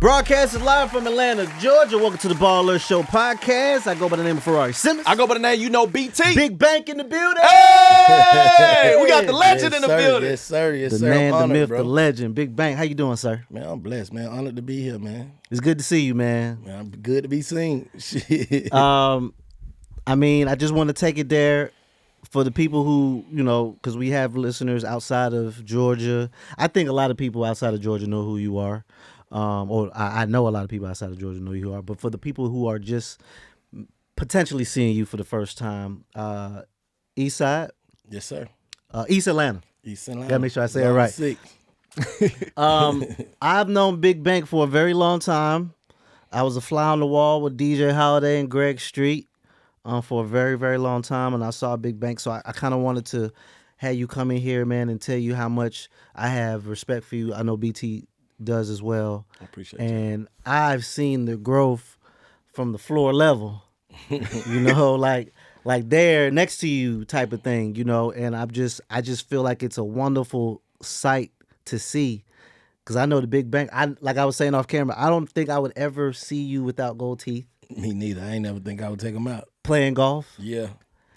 Broadcasting live from Atlanta, Georgia. Welcome to the Baller Show podcast. I go by the name of Ferrari. Simmons. I go by the name, BT. Big Bank in the building. Hey! We got the legend in the building. Yes, sir. Yes, The sir. man, I'm honored, the myth, bro. the legend. Big Bank. How you doing, sir? Man, I'm blessed, man. Honored to be here, man. It's good to see you, man. Man, I'm good to be seen. Shit. I just want to take it there for the people who, because we have listeners outside of Georgia. I think a lot of people outside of Georgia know who you are. Or I know a lot of people outside of Georgia know who you are. But for the people who are just potentially seeing you for the first time, East Side? Yes, sir. East Atlanta. East Atlanta. Gotta make sure I say it right. 6. I've known Big Bank for a very long time. I was a fly on the wall with DJ Holiday and Greg Street for a very, very long time, and I saw Big Bank. So I kind of wanted to have you come in here, man, and tell you how much I have respect for you. I know BT does as well. I appreciate it. And I've seen the growth from the floor level, like there next to you type of thing, and I just feel like it's a wonderful sight to see. Because I know the Big Bank, like I was saying off camera, I don't think I would ever see you without gold teeth. Me neither. I ain't never think I would take them out. Playing golf. Yeah.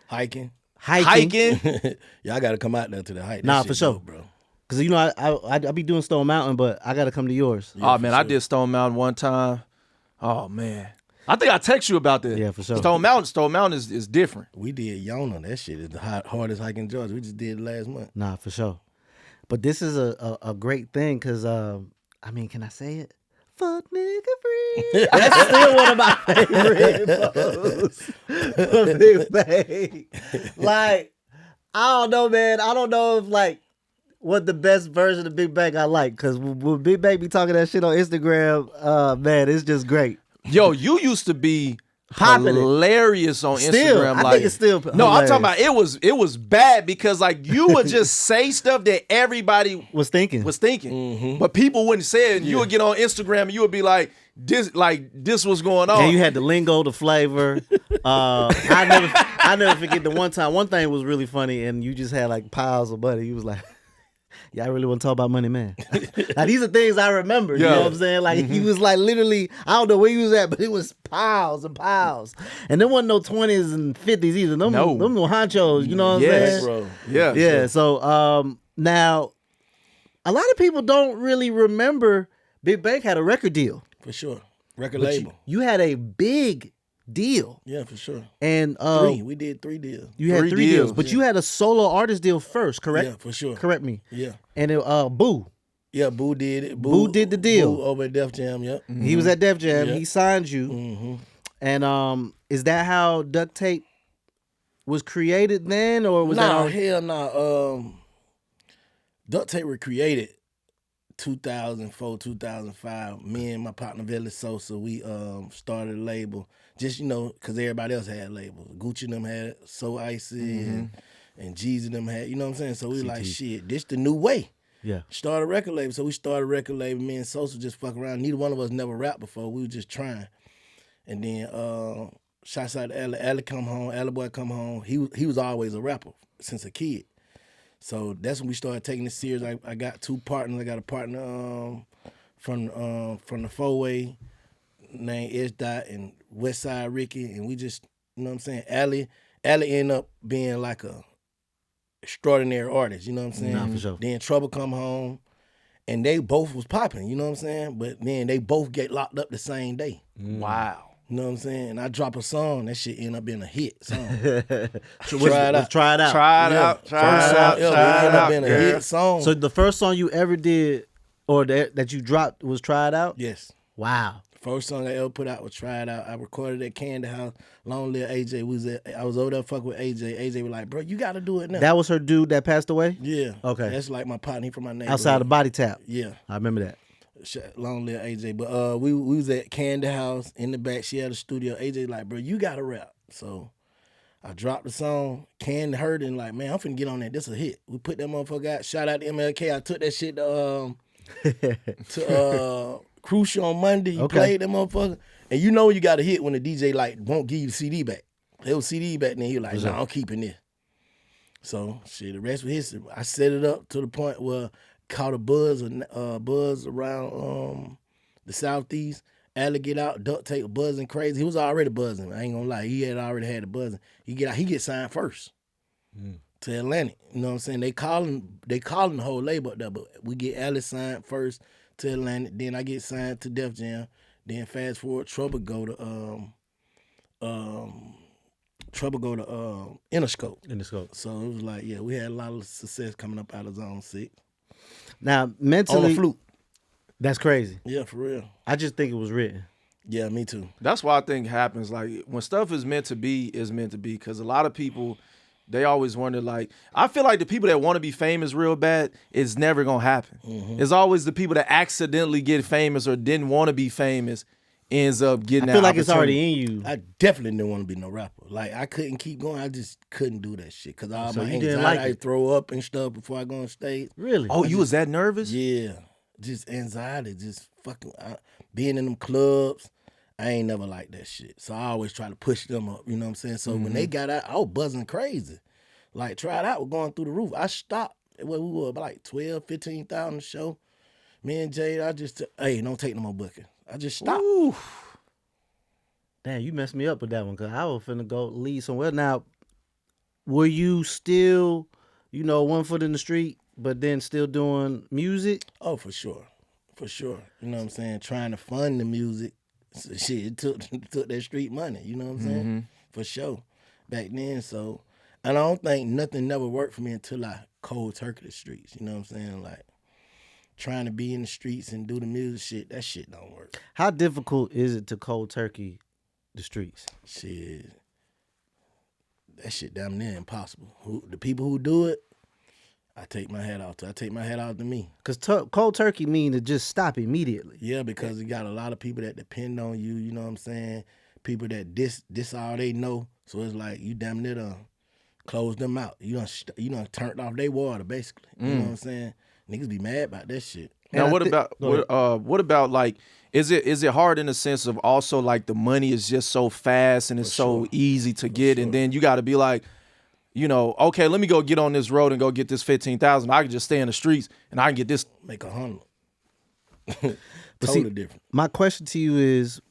Hiking. Y'all got to come out there to the hike. That Nah, shit for sure. dope, bro. Because, I be doing Stone Mountain, but I got to come to yours. Yeah, man, I did Stone Mountain one time. Oh, man. I think I text you about that. Yeah, for sure. Stone Mountain is different. We did Yona. That shit is the hardest hike in Georgia. We just did it last month. Nah, for sure. But this is a great thing because, can I say it? Fuck nigga free. That's still one of my favorite posts. Big Bang. Like, I don't know, man. I don't know if, what the best version of Big Bang I like. Because when Big Bang be talking that shit on Instagram, man, it's just great. Yo, you used to be hilarious on Still, Instagram. I think it's still No, I'm hilarious. talking about it was bad because you would just say stuff that everybody Was thinking. Mm-hmm. but people wouldn't say it. You would get on Instagram and you would be like this was going on. And you had the lingo, the flavor. I never forget the one time. One thing was really funny, and you just had piles of money. You was like, "Yeah, I really want to talk about money, man." Now these are things I remember. You know what I'm saying? He was literally, I don't know where he was at, but it was piles and piles. And there wasn't no 20s and 50s either. Them no honchos. You know what I'm saying? Bro. Yeah. Yeah. So now, a lot of people don't really remember Big Bank had a record deal. For sure. Record label. You had a big deal. Yeah, for sure. And 3. We did 3 deals. you had Three three deals, deals, but you had a solo artist deal first, correct? Yeah, for sure. Correct me. Yeah. And it, Boo. Yeah, Boo did it. Boo did the deal. Boo over at Def Jam, yep. He was at Def Jam. Yeah. He signed you. Mm-hmm. And is that how Duct Tape was created then, or was that Nah, already? hell nah. Duct Tape were created 2004, 2005. Me and my partner Vélez Sosa, we started a label. Just, because everybody else had labels. Gucci and them had So Icy and Jeezy and them had, you know what I'm saying? So we like, shit, this the new way. Yeah. Start a record label. So we started a record label. Me and Sosa just fuck around. Neither one of us never rapped before. We were just trying. And then shouts out to Allie come home. Allie boy come home. He was always a rapper since a kid. So that's when we started taking it serious. I got 2 partners. I got a partner from the 4-way named S. Dot and Westside Ricky, and we just, you know what I'm saying? Allie ended up being like a extraordinary artist, you know what I'm saying? Nah, for sure. Then Trouble come home, and they both was popping, you know what I'm saying? But then they both get locked up the same day. Wow. You know what I'm saying? And I drop a song, that shit end up being a hit song. Let's Try it out. Try it out. Try it out. Try it out. Being a Girl. hit song. So the first song you ever did, or that you dropped, was Try It Out? Yes. Wow. First song I ever put out was Try It Out. I recorded at Candy House. Long live AJ. I was over there fucking with AJ. AJ was like, bro, you got to do it now. That was her dude that passed away? Yeah. Okay. That's like my partner. He from my neighborhood. Outside of Body Tap. Yeah. I remember that. Long live AJ. But we was at Candy House in the back. She had a studio. AJ like, bro, you got to rap. So I dropped the song. Candy heard it and like, man, I'm finna get on that. This a hit. We put that motherfucker out. Shout out to MLK. I took that shit to Crucial on Monday. You played that motherfucker. And you know you got a hit when the DJ won't give you the CD back. It was CD back then. He was like, nah, I'm keeping this. So shit, the rest was history. I set it up to the point where caught a buzz around the Southeast. Allie get out, duct tape buzzing crazy. He was already buzzing. I ain't gonna lie. He had already had the buzzing. He get out, he get signed first to Atlantic. You know what I'm saying? They calling the whole label up there, but we get Allie signed first to Atlantic. Then I get signed to Def Jam. Then fast forward, Trouble go to Interscope. So it was like, yeah, we had a lot of success coming up out of Zone 6. Now, On mentally, the flute. that's crazy. Yeah, for real. I just think it was written. Yeah, me too. That's why I think happens. Like when stuff is meant to be, is meant to be. Because a lot of people, they always wonder. Like I feel like the people that want to be famous real bad, it's never gonna happen. It's always the people that accidentally get famous or didn't want to be famous ends up getting. I feel that like it's opportunity. already in you. I definitely didn't want to be no rapper. Like I couldn't keep going. I just couldn't do that shit because all So my you didn't anxiety, like it? I throw up and stuff before I go on stage. Really? Oh, you was that nervous? Yeah, just anxiety, just fucking being in them clubs. I ain't never liked that shit. So I always try to push them up. You know what I'm saying? So when they got out, I was buzzing crazy. Like tried out, was going through the roof. I stopped. We were about like 12, 15,000 a show. Me and Jade, I just hey, don't take no more booking. I just stopped. Ooh. Damn, you messed me up with that one because I was finna go lead somewhere. Now, were you still, one foot in the street, but then still doing music? Oh, for sure. For sure. You know what I'm saying? Trying to fund the music. So shit, it took that street money. You know what I'm saying? For sure. Back then, so. And I don't think nothing never worked for me until I cold turkey the streets. You know what I'm saying? Like, trying to be in the streets and do the music shit, that shit don't work. How difficult is it to cold turkey the streets? Shit. That shit damn near impossible. The people who do it, I take my hat off to. I take my hat off to me. Because cold turkey mean to just stop immediately. Yeah, because you got a lot of people that depend on you, you know what I'm saying? People that this all they know. So it's like you damn near done close them out. You done turned off their water, basically. You know what I'm saying? Niggas be mad about that shit. Now, And what I thi- about what about like? Is it hard in the sense of also like the money is just so fast and it's so easy to get, and then you got to be like, okay, let me go get on this road and go get this 15,000. I can just stay in the streets and I can get this. Make 100. But Totally see, different. My question to you is,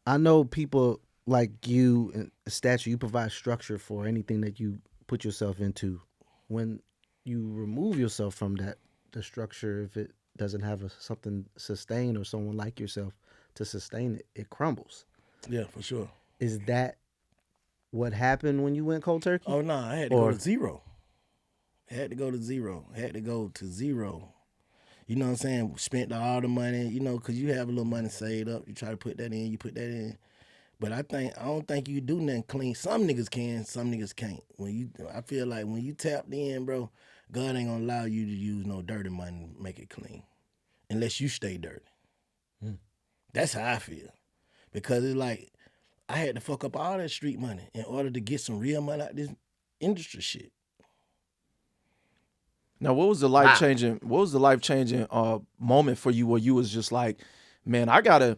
I know people like you and Statue, you provide structure for anything that you put yourself into. When you remove yourself from the structure, if it doesn't have something sustain or someone like yourself to sustain it, it crumbles. Yeah, for sure. Is that what happened when you went cold turkey? Oh, no, I had to go to zero. I had to go to zero. You know what I'm saying? Spent all the money, because you have a little money saved up. You try to put that in, you put that in. But I don't think you do nothing clean. Some niggas can, some niggas can't. I feel like when you tapped in, bro, God ain't gonna allow you to use no dirty money to make it clean. Unless you stay dirty. That's how I feel. Because it's like, I had to fuck up all that street money in order to get some real money out of this industry shit. Now, what was the life changing moment for you where you was just like, man, I gotta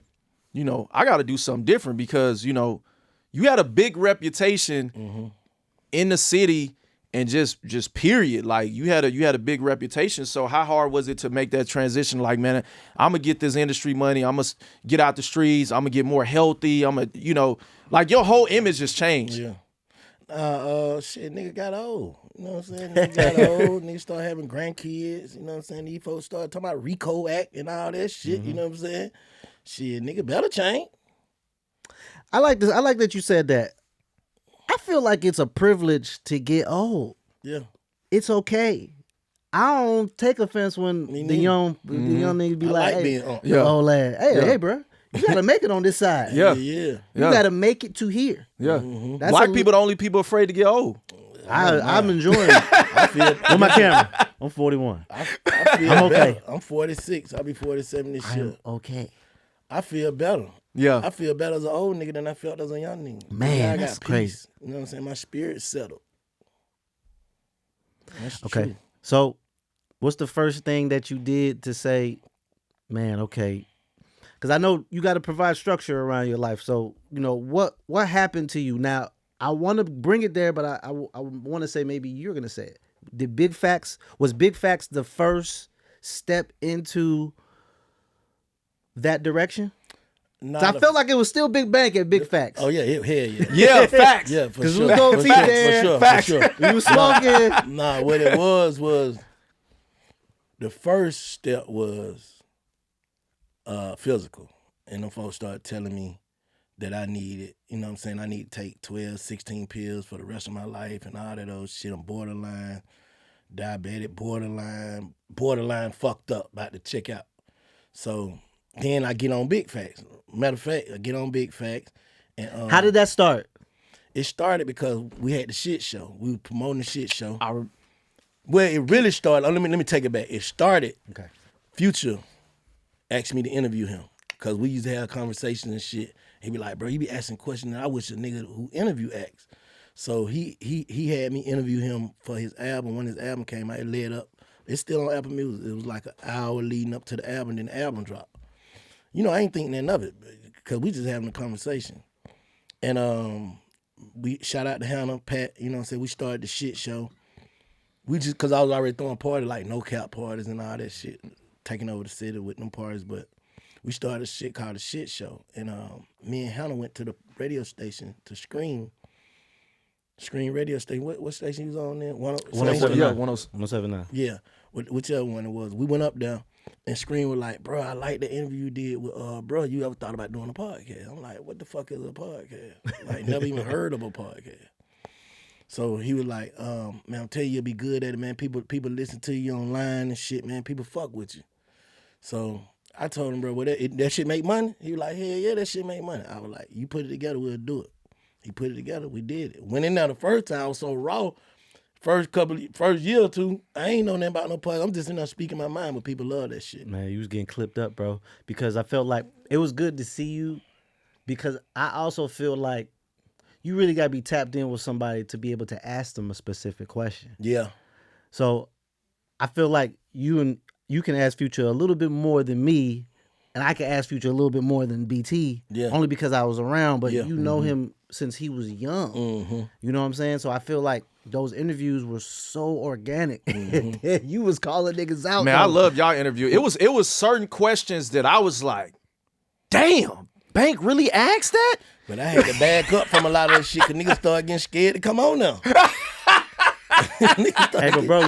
do something different because you had a big reputation in the city and just period. Like you had a big reputation. So how hard was it to make that transition? Like, man, I'm gonna get this industry money. I'm gonna get out the streets. I'm gonna get more healthy. I'm gonna, like your whole image just changed. Yeah. Shit, nigga got old. You know what I'm saying? Nigga got old. Nigga start having grandkids. You know what I'm saying? These folks start talking about RICO Act and all that shit. You know what I'm saying? Shit, nigga better change. I like this. I like that you said that. I feel like it's a privilege to get old. Yeah. It's okay. I don't take offense when the young niggas be like, hey, being old lad, hey, bro, you gotta make it on this side. Yeah. Yeah. You gotta make it to here. Yeah. That's Black people the only people afraid to get old. I'm enjoying it. I feel With my camera. I'm 41. I feel I'm okay. better. I'm 46. I'll be 47 this year. I'm okay. I feel better. Yeah. I feel better as an old nigga than I felt as a young nigga. Man, I got that's peace. crazy. You know what I'm saying? My spirit's settled. That's Okay. true. So, what's the first thing that you did to say, man, okay? Because I know you got to provide structure around your life. So, what happened to you? Now, I want to bring it there, but I want to say maybe you're going to say it. Was Big Facts the first step into that direction? Not So I felt like it was still Big Bank at Big Facts. Oh yeah, hell yeah. Yeah, facts. Yeah, for 'Cause sure. we was gonna For teach sure, there. for sure, Facts. for sure. We was smoking. Nah, what it was the first step was physical. And them folks started telling me that I needed, you know what I'm saying, I need to take 12, 16 pills for the rest of my life and all that old shit. I'm borderline, diabetic, borderline fucked up, about to check out. So then I get on Big Facts. Matter of fact, I get on Big Facts. And How did that start? it started because we had the shit show. We were promoting the shit show. Well, it really started. Let me take it back. It started. Okay. Future asked me to interview him because we used to have conversations and shit. He'd be like, "Bro, you be asking questions that I wish a nigga who interview asked." So he had me interview him for his album. When his album came out, it led up. It's still on Apple Music. It was like an hour leading up to the album, then the album dropped. You know, I ain't thinking nothing of it because we just having a conversation. And we shout out to Hannah, Pat. You know what I'm saying? We started the shit show. We just, because I was already throwing parties, like no cap parties and all that shit, taking over the city with them parties. But we started a shit called the shit show. And me and Hannah went to the radio station to Scream radio station. What station you was on there? 107. Yeah, 107. Yeah, whichever one it was. We went up there and Scream was like, "Bro, I like the interview you did with, bro, you ever thought about doing a podcast?" I'm like, "What the fuck is a podcast?" Like, never even heard of a podcast. So he was like, "Man, I'm telling you, you'll be good at it, man. People listen to you online and shit, man. People fuck with you." So I told him, "Bro, that shit make money?" He was like, "Hell yeah, that shit make money." I was like, "You put it together, we'll do it." He put it together, we did it. Went in there the first time, I was so raw. First year or two, I ain't know nothing about no podcast. I'm just in there speaking my mind, but people love that shit. Man, you was getting clipped up, bro. Because I felt like it was good to see you. Because I also feel like you really got to be tapped in with somebody to be able to ask them a specific question. Yeah. So I feel like you can ask Future a little bit more than me, and I can ask Future a little bit more than BT. Yeah. Only because I was around, but Yeah. you know him since he was young. Mm-hmm. You know what I'm saying? So I feel like those interviews were so organic. You was calling niggas out. Man, though. I love y'all interview. It was certain questions that I was like, damn, Bank really asked that? But I had to back up from a lot of that shit because niggas started getting scared to come on now. Hey, but bro,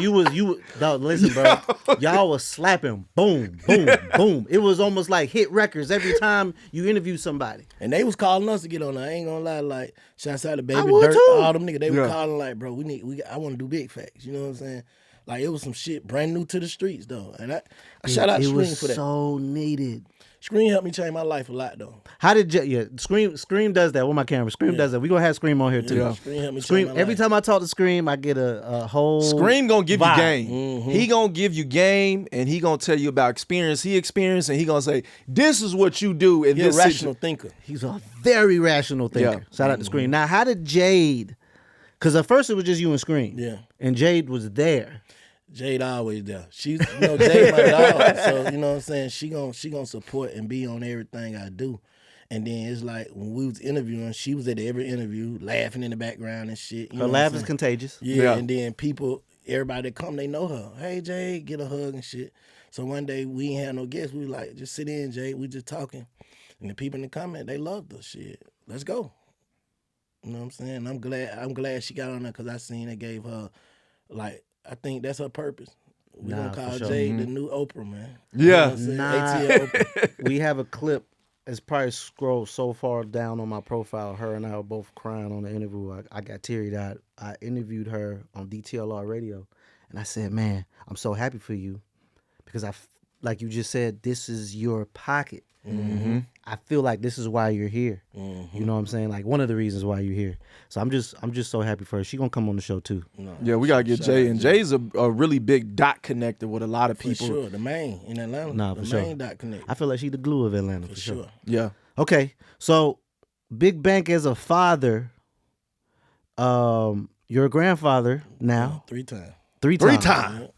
dog, listen, bro. Y'all was slapping, boom, boom, boom. It was almost like hit records every time you interview somebody. And they was calling us to get on there. I ain't gonna lie, like, shouts out to Baby I would Dirt, too. all them niggas. They were Yeah. calling like, bro, I want to do Big Facts. You know what I'm saying? Like, it was some shit brand new to the streets, though. And I shout out It Scream was for that. so needed. Scream helped me change my life a lot, though. How did Scream does that with my camera? Scream does that. We gonna have Scream on here too. Yeah. Scream helped me Scream. change my Every life. time I talk to Scream, I get a whole Scream gonna give vibe. you game. Mm-hmm. He gonna give you game, and he gonna tell you about experience he experienced, and he gonna say, this is what you do in He a this rational thinker. He's a very rational thinker. Yeah. Shout out to Scream. Now, how did Jade? Because at first it was just you and Scream. Yeah. And Jade was there. Jade always there. She's, Jade my dog. So, you know what I'm saying? She gonna support and be on everything I do. And then it's like when we was interviewing, she was at every interview, laughing in the background and shit. You Her know laugh what is I'm saying? contagious. Yeah, and then everybody that come, they know her. Hey, Jade, get a hug and shit. So one day we ain't had no guests. We was like, just sit in, Jade. We just talking. And the people in the comment, they loved the shit. Let's go. You know what I'm saying? I'm glad she got on there because I seen it gave her, like, I think that's her purpose. We Nah, gonna call for sure. Jade the new Oprah, man. Yeah. You know what I'm saying? Nah. ATL Oprah. We have a clip. It's probably scrolled so far down on my profile. Her and I were both crying on the interview. I got teary-eyed. I interviewed her on DTLR radio. And I said, man, I'm so happy for you. Because like you just said, this is your pocket. Mm-hmm. I feel like this is why you're here. Mm-hmm. You know what I'm saying? Like one of the reasons why you're here. So I'm just so happy for her. She gonna come on the show too. No, Yeah, we gotta get shout Jay, out and to Jay's a really big dot connector with a lot of For people. sure, the main in Atlanta. Nah, the for sure. main dot connect. I feel like she the glue of Atlanta For sure. Yeah. Okay, so Big Bank as a father, you're a grandfather now, 3 times. three times.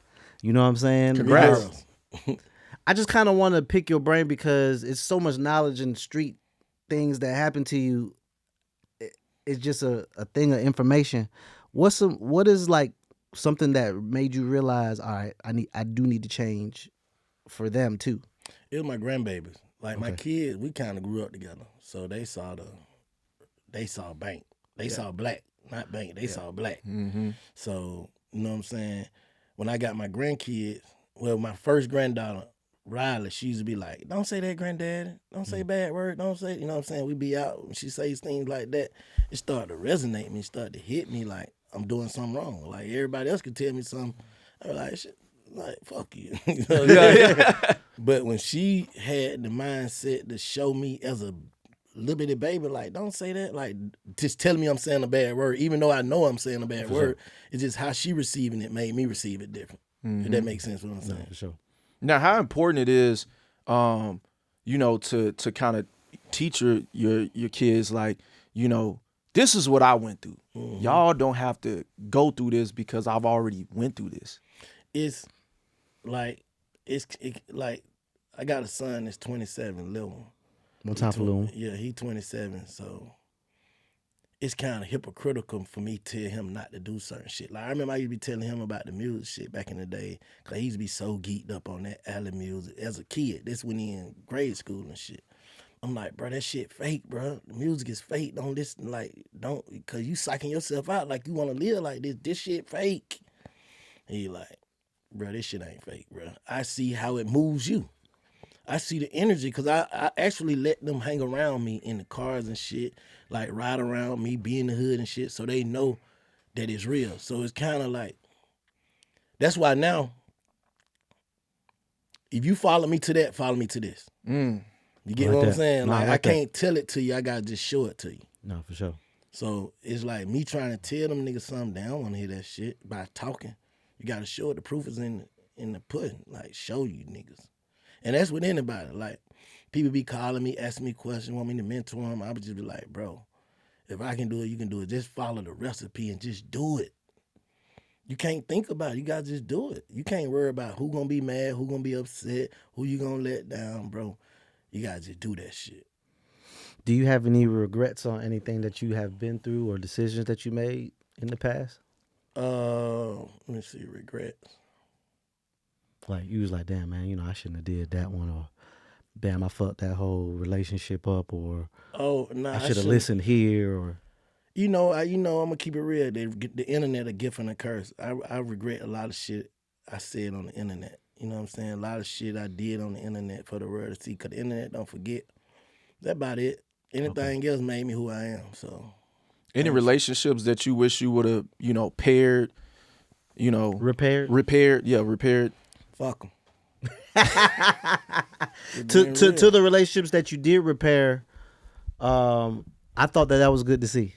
You know what I'm saying? Congrats. I just kind of want to pick your brain because it's so much knowledge in street things that happen to you. It's just a thing of information. What is like something that made you realize, all right, I do need to change for them too? It was my grandbabies. Like my kids, we kind of grew up together, so they saw bank, they saw black, not bank, they saw black. Mm-hmm. So you know what I'm saying. When I got my grandkids, well, my first granddaughter, Riley, she used to be like, "Don't say that, granddaddy. Don't say bad word. Don't say," you know what I'm saying. We be out, and she says things like that. It started to resonate me, started to hit me like I'm doing something wrong. Like everybody else could tell me something. I was like, shit, like fuck you. You know what I'm saying? But when she had the mindset to show me as a little bitty baby, like, don't say that, like, just telling me I'm saying a bad word, even though I know I'm saying a bad word, it's just how she receiving it made me receive it different. If that makes sense what I'm saying. Yeah, for sure. Now, how important it is, you know, to kind of teach your kids, like, you know, this is what I went through. Y'all don't have to go through this because I've already went through this. It's like I got a son that's 27, little one. One time for Lil. Yeah, he 27, so it's kind of hypocritical for me to tell him not to do certain shit. Like I remember I used to be telling him about the music shit back in the day, cause he used to be so geeked up on that alley music as a kid. This when he in grade school and shit. I'm like, bro, that shit fake, bro. The music is fake. Don't listen, like, don't, cause you psyching yourself out like you want to live like this. This shit fake. He like, bro, this shit ain't fake, bro. I see how it moves you. I see the energy because I actually let them hang around me in the cars and shit, like ride around me, be in the hood and shit, so they know that it's real. So it's kind of like, that's why now, if you follow me to that, follow me to this. You get Like what I'm that. saying? No, I Like, like I that. can't tell it to you. I got to just show it to you. No, for sure. So it's like me trying to tell them niggas something. They don't want to hear that shit by talking. You got to show it. The proof is in the pudding. Like, show you niggas. And that's with anybody. Like, people be calling me, asking me questions, want me to mentor them. I would just be like, bro, if I can do it, you can do it. Just follow the recipe and just do it. You can't think about it. You got to just do it. You can't worry about who going to be mad, who going to be upset, who you going to let down, bro. You got to just do that shit. Do you have any regrets on anything that you have been through or decisions that you made in the past? Let me see, regrets. Like you was like, damn, man, you know, I shouldn't have did that one, or damn, I fucked that whole relationship up, or Oh, nah, I should have listened here, or You know, I'm gonna keep it real. The internet a gift and a curse. I regret a lot of shit I said on the internet. You know what I'm saying? A lot of shit I did on the internet for the world to see. Cause the internet don't forget. That's about it. Anything else made me who I am. So, Any relationships that you wish you would have, you know, paired, you know, repaired. repaired. fuck them. To the relationships that you did repair, I thought that was good to see.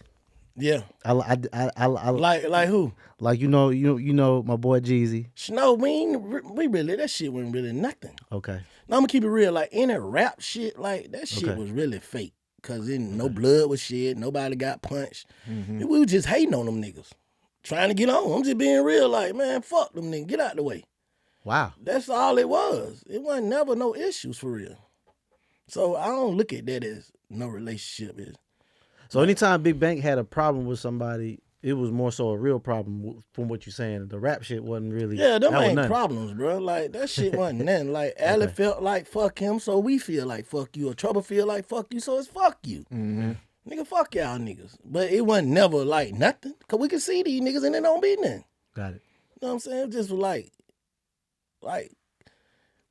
Yeah. I Like who? like you know my boy Jeezy. No, we really, that shit wasn't really nothing. Okay. Now I'm gonna keep it real. Like any rap shit, like that shit Okay. was really fake. Cause no blood was shed, nobody got punched. We was just hating on them niggas. Trying to get on. I'm just being real, like, man, fuck them niggas. Get out the way. Wow. That's all it was. It wasn't never no issues for real. So I don't look at that as no relationship is. So anytime Big Bank had a problem with somebody, it was more so a real problem from what you're saying. The rap shit wasn't really. Yeah, them that was ain't nothing. problems, bro. Like, that shit wasn't nothing. Like, Allie felt like fuck him, so we feel like fuck you. Or Trouble feel like fuck you, so it's fuck you. Nigga, fuck y'all niggas. But it wasn't never like nothing. Cause we can see these niggas and it don't be nothing. Got it. You know what I'm saying? It just like,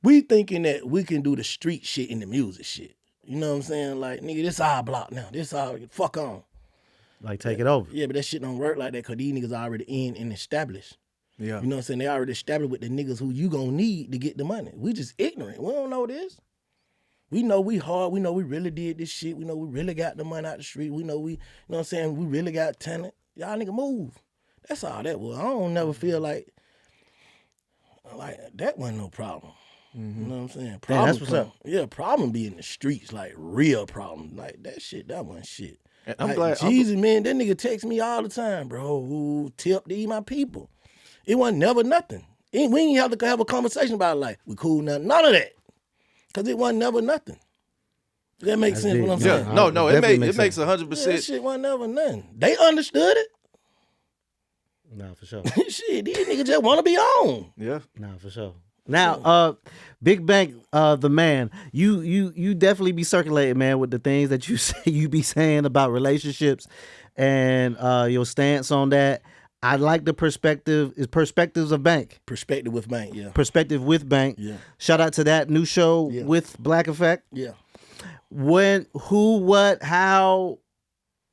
we thinking that we can do the street shit and the music shit. You know what I'm saying? Like, nigga, this our block now. This our, fuck on. Like take it over. Yeah, but that shit don't work like that because these niggas already in and established. Yeah. You know what I'm saying? They already established with the niggas who you gonna need to get the money. We just ignorant. We don't know this. We know we hard. We know we really did this shit. We know we really got the money out the street. We know you know what I'm saying? We really got talent. Y'all nigga move. That's all that was. I don't never feel like that wasn't no problem. You know what I'm saying? Problem that's what's up. Yeah, problem be in the streets, like real problem. Like that shit, that wasn't shit. And I'm Like, glad. Jesus, man, that nigga text me all the time, bro. Who tip these my people? It wasn't never nothing. We ain't have to have a conversation about it, like we cool nothing. None of that. Cause it wasn't never nothing. Does that make That's sense big. what I'm Yeah. saying? No. It Definitely makes makes 100%. Yeah, that shit wasn't never nothing. They understood it. Nah, for sure. Shit, these niggas just want to be on. Yeah. Nah, for sure. Now, Big Bank, the man, you definitely be circulating, man, with the things that you say you be saying about relationships and your stance on that. I like the Perspectives of Bank. Perspective with Bank, yeah. Perspective with Bank. Yeah. Shout out to that new show with Black Effect. Yeah. When, who, what, how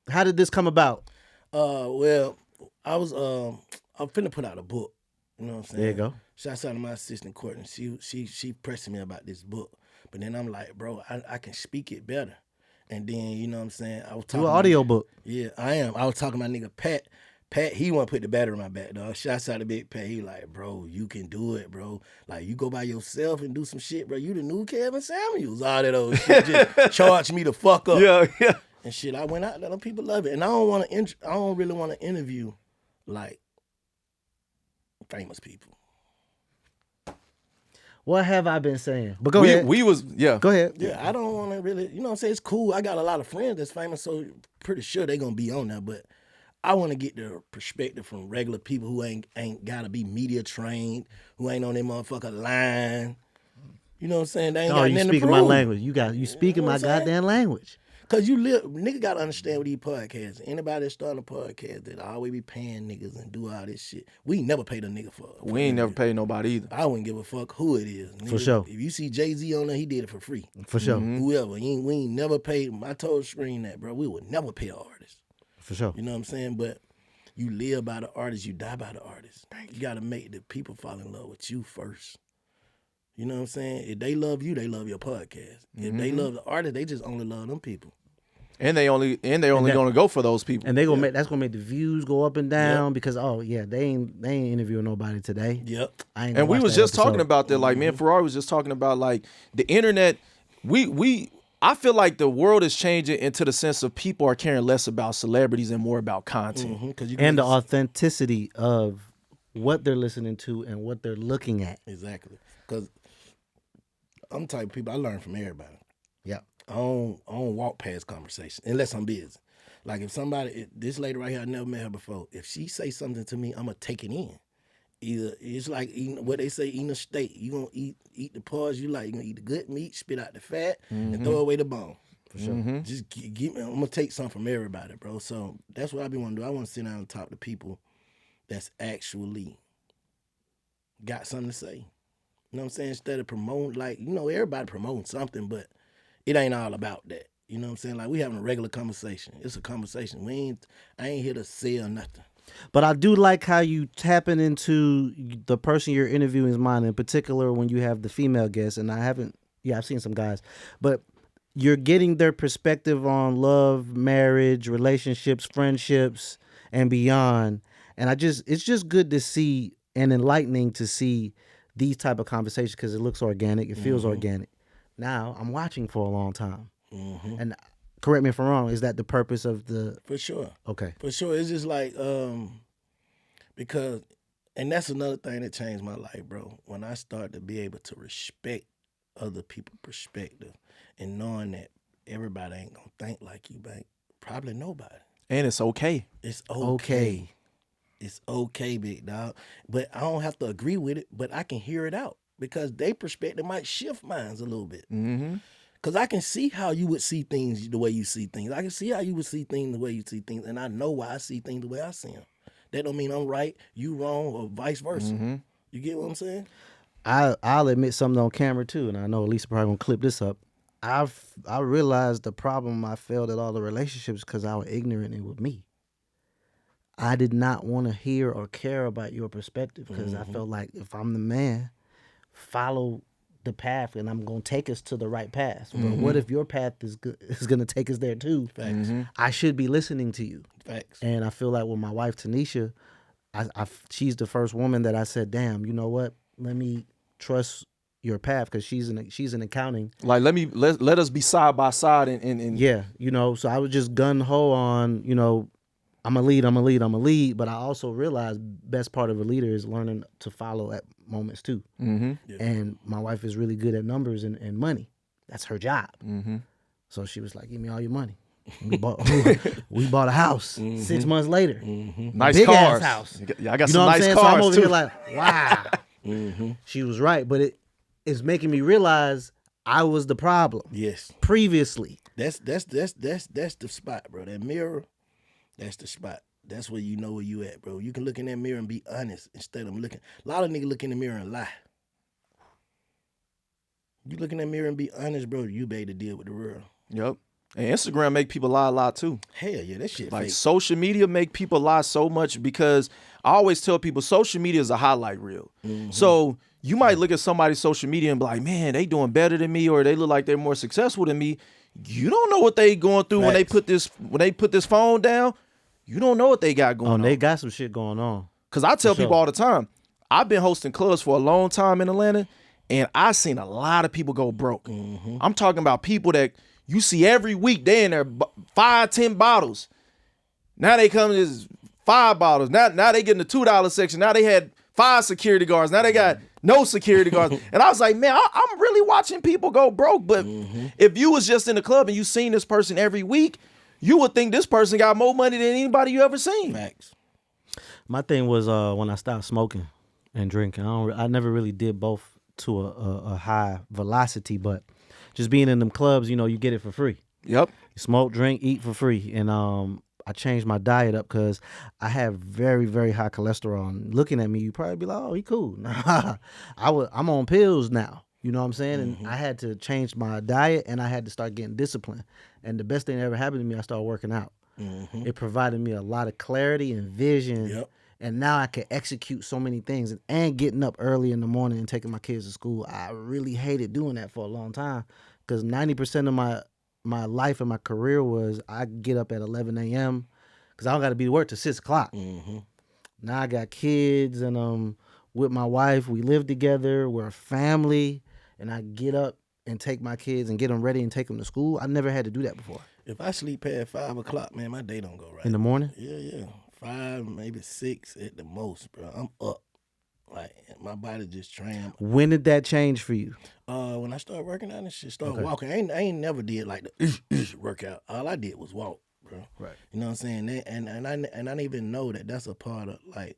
did this come about? Well, I'm finna put out a book. You know what I'm saying? There you go. Shouts out to my assistant Courtney. She pressing me about this book. But then I'm like, bro, I can speak it better. And then, you know what I'm saying? I was talking Do an audio book. Yeah, I am. I was talking to my nigga Pat. Pat, he want to put the battery in my back, dog. Shouts out to Big Pat. He like, bro, you can do it, bro. Like, you go by yourself and do some shit, bro. You the new Kevin Samuels. All that old shit. Just charge me the fuck up. Yeah. And shit, I went out there. Them people love it. And I don't really want to interview, like, famous people. What have I been saying? But go ahead. Go ahead. Yeah, I don't want to really, you know what I'm saying? It's cool. I got a lot of friends that's famous, so pretty sure they going to be on there. But I want to get the perspective from regular people who ain't got to be media trained, who ain't on their motherfucker line. You know what I'm saying? They ain't got you nothing to speaking my prove. language. You speaking my goddamn language. Because nigga got to understand with these podcasts. Anybody that's starting a podcast that always be paying niggas and do all this shit, we ain't never paid a nigga for it. We ain't never paid nobody either. I wouldn't give a fuck who it is. Nigga, For sure. If you see Jay-Z on there, he did it for free. For sure. Whoever. We ain't never paid. I told Screen that, bro. We would never pay an artist. For sure. You know what I'm saying? But you live by the artist, you die by the artist. You got to make the people fall in love with you first. You know what I'm saying? If they love you, they love your podcast. If they love the artist, they just only love them people. And they only gonna go for those people. And that's gonna make the views go up and down because they ain't interviewing nobody today. Yep. And we was just talking about that. Like, man, Ferrari was just talking about like the internet. I feel like the world is changing into the sense of people are caring less about celebrities and more about content. And the authenticity of what they're listening to and what they're looking at. Exactly. Because I'm the type of people I learn from everybody. Yeah. I don't walk past conversation unless I'm busy. Like if this lady right here, I never met her before. If she say something to me, I'm gonna take it in. Either it's like eating what they say, eating a steak. You gonna eat the parts you like. You gonna eat the good meat, spit out the fat, and throw away the bone. For sure. Just give me. I'm gonna take something from everybody, bro. So that's what I be want to do. I want to sit down and talk to people that's actually got something to say. You know what I'm saying? Instead of promoting, like, everybody promoting something, but it ain't all about that. You know what I'm saying? Like, we having a regular conversation. It's a conversation. I ain't here to sell nothing. But I do like how you tapping into the person you're interviewing's mind, in particular when you have the female guests. And I've seen some guys, but you're getting their perspective on love, marriage, relationships, friendships, and beyond. And it's just good to see and enlightening to see these type of conversations because it looks organic. It feels organic. Now, I'm watching for a long time. And correct me if I'm wrong, is that the purpose of the... For sure. Okay. For sure. It's just like, because, and that's another thing that changed my life, bro. When I started to be able to respect other people's perspective and knowing that everybody ain't going to think like you, babe. Probably nobody. And it's okay. It's okay. It's okay, big dog. But I don't have to agree with it, but I can hear it out because their perspective might shift mine a little bit. Because I can see how you would see things the way you see things. I can see how you would see things the way you see things, and I know why I see things the way I see them. That don't mean I'm right, you wrong, or vice versa. You get what I'm saying? I'll admit something on camera too, and I know Lisa probably gonna clip this up. I realized the problem I failed at all the relationships because I was ignorant and with me. I did not want to hear or care about your perspective because I felt like if I'm the man, follow the path and I'm going to take us to the right path. But what if your path is going to take us there too? Facts. I should be listening to you. Facts. And I feel like with my wife, Tanisha, she's the first woman that I said, damn, you know what? Let me trust your path because she's in accounting. Like, let us be side by side and yeah, so I was just gung-ho on, I'm a lead, but I also realized best part of a leader is learning to follow at moments too. Yeah. And my wife is really good at numbers and money. That's her job. So she was like, give me all your money. We bought a house 6 months later. Nice big cars. Ass house. Yeah, I got you some know what nice I'm saying? cars So I'm over too. here like, wow. She was right, but it's making me realize I was the problem. Yes. Previously. That's the spot, bro. That mirror, that's the spot. That's where you know where you at, bro. You can look in that mirror and be honest instead of looking. A lot of niggas look in the mirror and lie. You look in that mirror and be honest, bro. You be able to deal with the world. Yep. And Instagram make people lie a lot too. Hell yeah, that shit Like fake. social media make people lie so much because I always tell people social media is a highlight reel. So you might look at somebody's social media and be like, man, they doing better than me, or they look like they're more successful than me. You don't know what they going through when they put this phone down. You don't know what they got going on. They got some shit going on. Cause I tell people all the time, I've been hosting clubs for a long time in Atlanta, and I've seen a lot of people go broke. I'm talking about people that you see every week, they in there 5-10 bottles. Now they come to this 5 bottles. Now they get in the $2 section. Now they had 5 security guards. Now they got no security guards. And I was like, man, I'm really watching people go broke. But if you was just in the club and you seen this person every week, you would think this person got more money than anybody you ever seen. Facts. My thing was when I stopped smoking and drinking. I never really did both to a high velocity, but just being in them clubs, you know, you get it for free. Yep. You smoke, drink, eat for free. And I changed my diet up because I have very, very high cholesterol. And looking at me, you probably be like, oh, he cool. Nah, I'm on pills now. You know what I'm saying? And I had to change my diet, and I had to start getting disciplined. And the best thing that ever happened to me, I started working out. It provided me a lot of clarity and vision. Yep. And now I can execute so many things. And getting up early in the morning and taking my kids to school, I really hated doing that for a long time because 90% of my life and my career was I get up at 11 a.m. because I don't got to be to work till 6 o'clock. Now I got kids and with my wife, we live together. We're a family. And I get up and take my kids and get them ready and take them to school. I never had to do that before. If I sleep past 5 o'clock, man, my day don't go right. In the morning? Yeah. 5, maybe 6 at the most, bro. I'm up. Like, my body just trained. When did that change for you? When I started working out and shit, started walking. I ain't never did like the workout. All I did was walk, bro. Right. You know what I'm saying? And I didn't even know that that's a part of like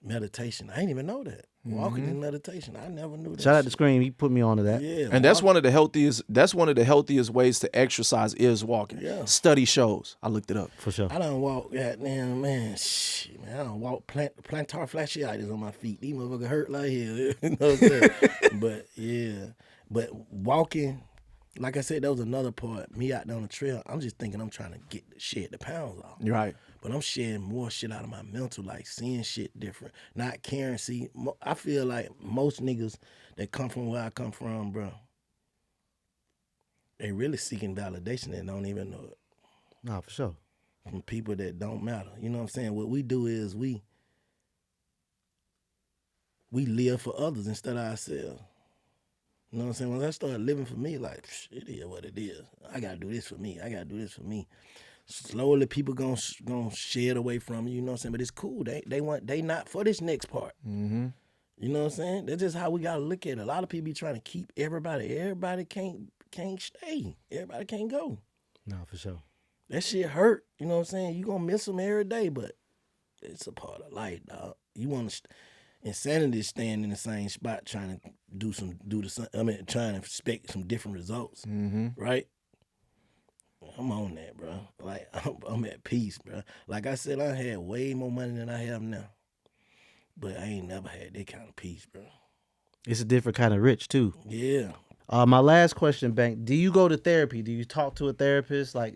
meditation. I didn't even know that. Walking is meditation. I never knew that. Shout out to Scream. He put me onto that. Yeah. And that's one of the healthiest ways to exercise is walking. Yeah. Study shows. I looked it up. For sure. I done walk, goddamn, man, shit, man. I done walk plantar fasciitis on my feet. These motherfuckers hurt like hell. You know what I'm saying? But, yeah. But walking, like I said, that was another part. Me out there on the trail, I'm just thinking I'm trying to shed the pounds off. You're right. But I'm shedding more shit out of my mental, like seeing shit different, not caring. See, I feel like most niggas that come from where I come from, bro, they really seeking validation and don't even know it. No, for sure. From people that don't matter. You know what I'm saying? What we do is we live for others instead of ourselves. You know what I'm saying? When I started living for me, like, it is what it is. I got to do this for me. I got to do this for me. Slowly, people gonna shed away from you. You know what I'm saying? But it's cool. They not for this next part. You know what I'm saying? That's just how we gotta look at it. A lot of people be trying to keep everybody. Everybody can't stay. Everybody can't go. No, for sure. That shit hurt. You know what I'm saying? You gonna miss them every day, but it's a part of life, dog. You want to insanity is staying in the same spot, trying to trying to expect some different results, right? I'm on that, bro. Like, I'm at peace, bro. Like I said, I had way more money than I have now. But I ain't never had that kind of peace, bro. It's a different kind of rich, too. Yeah. My last question, Bank. Do you go to therapy? Do you talk to a therapist? Like,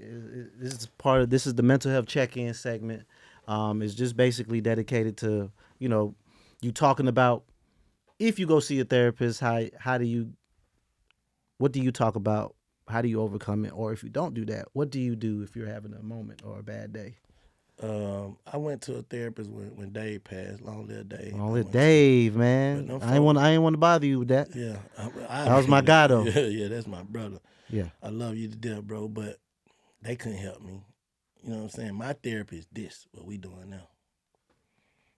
this is the mental health check-in segment. It's just basically dedicated to, you know, you talking about if you go see a therapist, what do you talk about? How do you overcome it? Or if you don't do that, what do you do if you're having a moment or a bad day? I went to a therapist when Dave passed. Long live Dave. Long live Dave, man. I ain't want to bother you with that. Yeah, that was my guy though. Yeah, that's my brother. Yeah, I love you to death, bro. But they couldn't help me. You know what I'm saying? My therapy is this. What we doing now?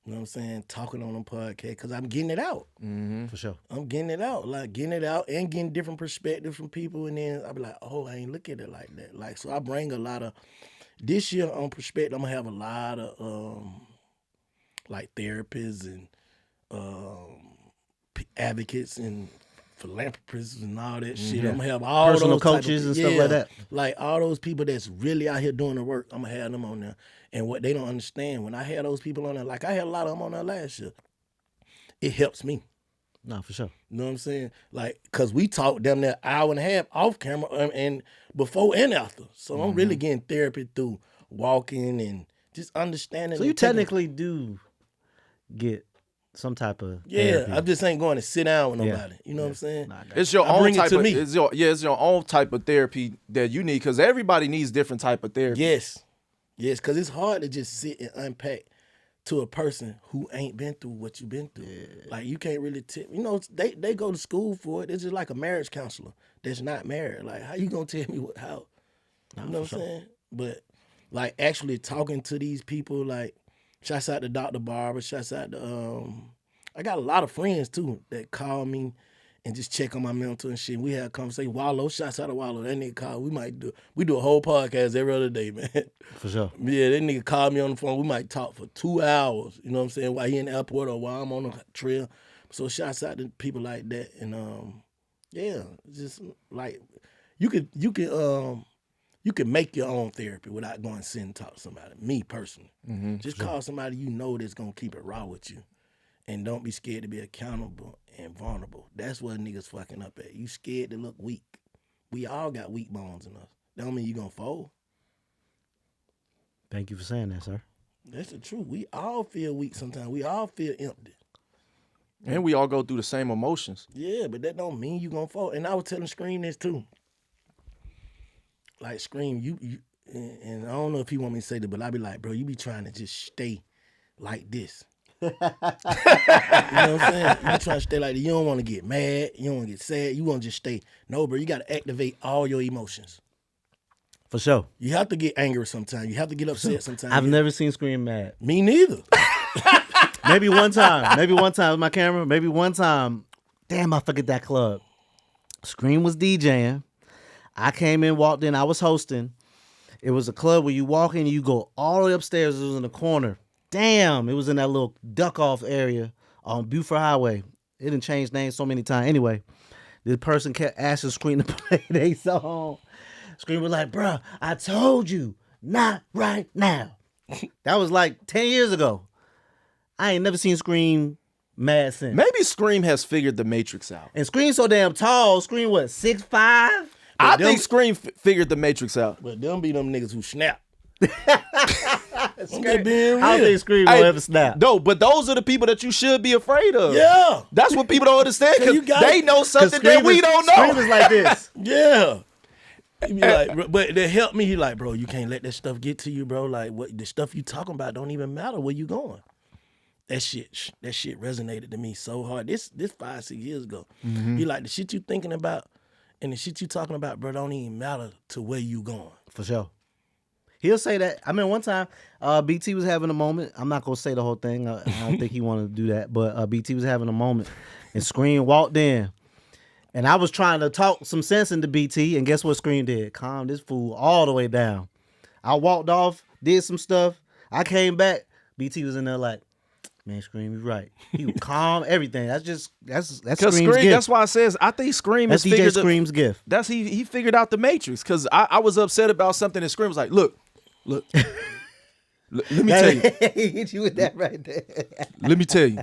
You know what I'm saying? Talking on them podcast because I'm getting it out. for sure. I'm getting it out, and getting different perspectives from people, and then I be like, oh, I ain't look at it like that. Like, so I bring a lot of this year on Perspective. I'm gonna have a lot of like therapists and advocates and philanthropists and all that shit. I'm gonna have all Personal those type of coaches and people. stuff like that. Like all those people that's really out here doing the work. I'm gonna have them on there. And what they don't understand, when I had those people on there, like I had a lot of them on there last year, it helps me. No, for sure. You know what I'm saying? Like, cause we talked damn near hour and a half off camera and before and after. So I'm really getting therapy through walking and just understanding. So you and taking- technically do get some type of therapy. I just ain't going to sit down with Yeah. nobody. You know what I'm saying? Nah, I got It's your I own bring it type to of me. it's your own type of therapy that you need because everybody needs different type of therapy. Yes, cause it's hard to just sit and unpack to a person who ain't been through what you've been through. Like you can't really they go to school for it. It's just like a marriage counselor that's not married. Like how you gonna tell me how? You know what I'm saying? But like actually talking to these people, like shouts out to Dr. Barber, shouts out to I got a lot of friends too that call me and just check on my mental and shit. We had a conversation. Wallow, shouts out to Wallow. That nigga call. We do a whole podcast every other day, man. For sure. Yeah, that nigga called me on the phone. We might talk for 2 hours. You know what I'm saying? While he in the airport or while I'm on the trail. So shouts out to people like that. And yeah, just like you can make your own therapy without going to sit and talk to somebody. Me personally, just call somebody you know that's gonna keep it raw with you, and don't be scared to be accountable and vulnerable. That's what niggas fucking up at. You scared to look weak. We all got weak bones in us. That don't mean you gonna fold. Thank you for saying that, sir. That's the truth. We all feel weak sometimes. We all feel empty. And we all go through the same emotions. Yeah, but that don't mean you gonna fold. And I was telling Scream this too. Like Scream, you and I don't know if he want me to say that, but I be like, bro, you be trying to just stay like this. You know what I'm saying? You be trying to stay like this. You don't want to get mad. You don't want to get sad. You want to just stay. No, bro, you got to activate all your emotions. For sure. You have to get angry sometimes. You have to get upset sometimes. I've never seen Scream mad. Me neither. Maybe one time. Maybe one time with my camera. Maybe one time. Damn, I forget that club. Scream was DJing. I came in, walked in. I was hosting. It was a club where you walk in, you go all the way upstairs. It was in the corner. Damn, it was in that little duck-off area on Buford Highway. It didn't change names so many times. Anyway, the person kept asking Scream to play their song. Scream was like, bruh, I told you, not right now. That was like 10 years ago. I ain't never seen Scream mad since. Maybe Scream has figured the Matrix out. And Scream so damn tall. Scream what, 6'5"? I think Scream figured the Matrix out. But them be them niggas who snap. I don't think Scream Hey, will ever snap. No, but those are the people that you should be afraid of. Yeah. That's what people don't understand because You got they it. know something that we don't know. Scream is like this. Yeah. He be like, but they help me. He like, bro, you can't let that stuff get to you, bro. Like, what the stuff you talking about don't even matter where you going. That shit resonated to me so hard. This 5-6 years ago. He like, the shit you thinking about and the shit you talking about, bro, don't even matter to where you going. For sure. He'll say that. I mean, one time, BT was having a moment. I'm not going to say the whole thing. I don't think he wanted to do that. But BT was having a moment. And Scream walked in. And I was trying to talk some sense into BT. And guess what Scream did? Calmed this fool all the way down. I walked off, did some stuff. I came back. BT was in there like, man, Scream, you're right. He was calm, everything. That's Scream's Scream, gift. that's why I says I think Scream That's has DJ figured Scream's gift. That's he figured out the Matrix because I was upset about something and Scream was like, look, let me tell you. He hit you with that right there. Let me tell you.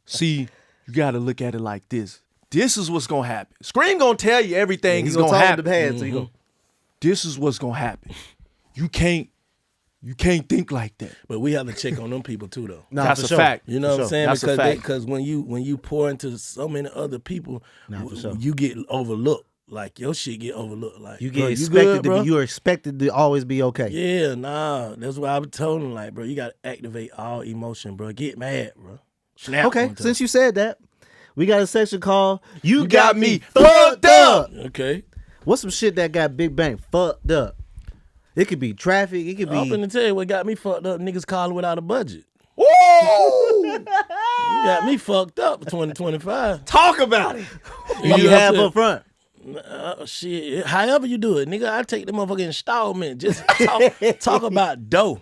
See, you got to look at it like this. This is what's gonna happen. Scream gonna tell you everything is gonna happen. So you go, This is what's gonna happen. You can't think like that. But we have to check on them people too, though. nah, That's for a sure. fact. You know what I'm saying? That's a fact. Because when you pour into so many other people, for sure. you get overlooked. Like your shit get overlooked. Like You bro, get you expected good, to bro? be. You are expected to always be okay. Yeah, nah. That's why I was told him, like, bro, you gotta activate all emotion, bro. Get mad, bro. Snap. Okay, one time. since you said that, we got a section called "You got me fucked up." Okay. What's some shit that got Big Bang fucked up? It could be traffic. It could I'm be. finna tell you what got me fucked up. Niggas calling without a budget. Woo! You got me fucked up for 2025. Talk about it. You know what have I'm up front. Shit, however you do it, nigga, I take the motherfucking installment. Just talk about dough.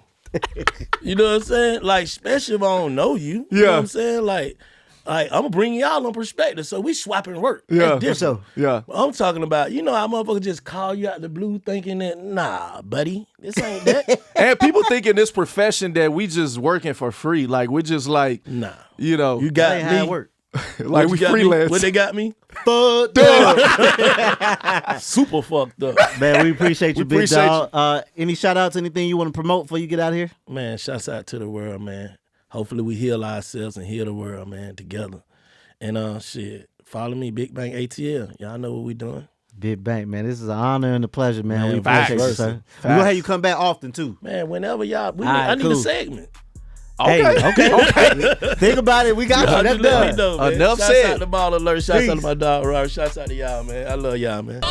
You know what I'm saying? Like, especially if I don't know you. You know what Yeah. I'm saying? Like, I'm gonna bring y'all on perspective. So we swapping work. Yeah, That's different. Yeah. I'm talking about, you know how motherfuckers just call you out the blue thinking that, nah, buddy, this ain't that. And people think in this profession that we just working for free. Like, we're just like, Nah. you know, You got That ain't me. how it work. like we You got me? freelance. What they got me? Fucked up. Super fucked up. Man, we appreciate you, We big appreciate dog. Any shout outs, anything you want to promote before you get out of here? Man, shouts out to the world, man. Hopefully we heal ourselves and heal the world, man, together. And shit, follow me, Big Bang ATL. Y'all know what we doing. Big Bank, man. This is an honor and a pleasure, man. Man, We appreciate you, facts. sir. We're going to have you come back often, too. Man, whenever y'all, right, I need cool. a segment. Okay. Okay. Think about it. We got you. That's Just let me done. know, man. Enough Shouts said. out to Ball Alert. Shouts out Peace. to my dog, Robert. Shouts out to y'all, man. I love y'all, man.